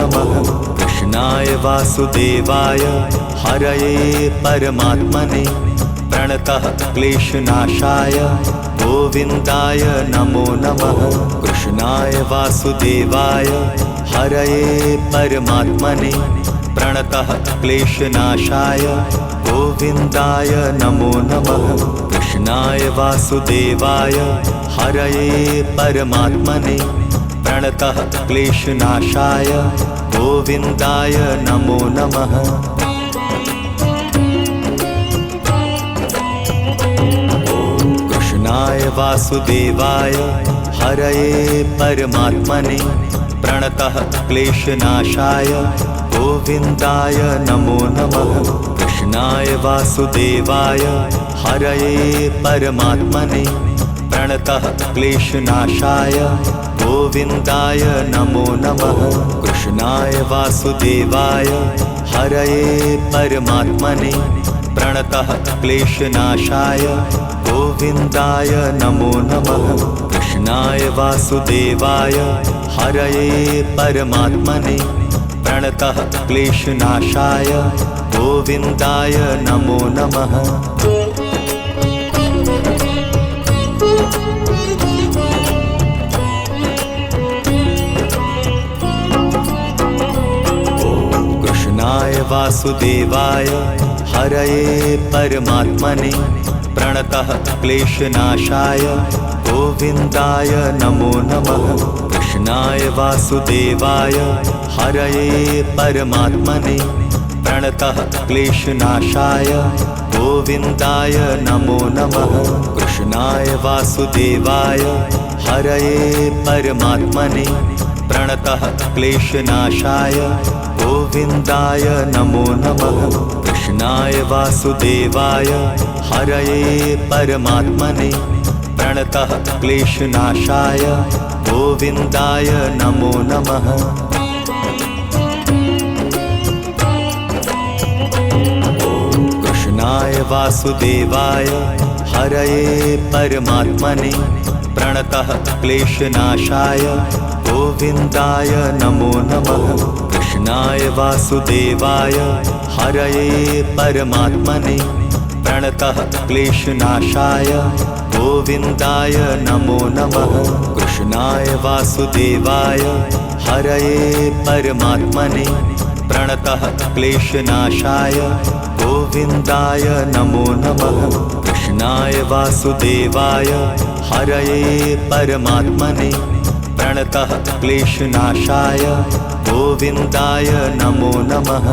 नमः। कृष्णाय वासुदेवाय हरये परमात्मने प्रणतः क्लेशनाशाय गोविन्दाय नमो नमः। कृष्णाय वासुदेवाय हरये परमात्मने प्रणतः क्लेशनाशाय गोविन्दाय नमो नमः। कृष्णाय वासुदेवाय हरये परमात्मने प्रणतः क्लेशनाशाय गोविन्दाय नमो नमः। कृष्णाय वासुदेवाय हरये परमात्मने प्रणतः क्लेशनाशाय गोविन्दाय नमो नमः। कृष्णाय वासुदेवाय हरये परमात्मने प्रणतः क्लेशनाशाय गोविन्दाय नमो नमः। कृष्णाय वासुदेवाय हरये परमात्मने प्रणतः क्लेशनाशाय गोविन्दाय नमो नमः। कृष्णाय वासुदेवाय हरये परमात्मने प्रणतः क्लेशनाशाय गोविन्दाय नमो नमः। कृष्णाय वासुदेवाय हरये परमात्मने प्रणतः क्लेशनाशाय गोविन्दाय नमो नमः। कृष्णाय वासुदेवाय हरये परमात्मने प्रणतः क्लेशनाशाय गोविन्दाय नमो नमः। कृष्णाय वासुदेवाय हरये परमात्मने प्रणतः क्लेशनाशाय गोविन्दाय नमो नमः। कृष्णाय वासुदेवाय हरये परमात्मने प्रणतः क्लेशनाशाय गोविन्दाय नमो नमः। कृष्णाय वासुदेवाय हरये परमात्मने प्रणतः क्लेशनाशाय गोविन्दाय नमो नमः। कृष्णाय वासुदेवाय हरये परमात्मने प्रणतः क्लेशनाशाय गोविन्दाय नमो नमः। कृष्णाय वासुदेवाय हरये परमात्मने प्रणतः क्लेशनाशाय गोविन्दाय नमो नमः। कृष्णाय वासुदेवाय हरये परमात्मने प्रणतः क्लेशनाशाय गोविन्दाय नमो नमः।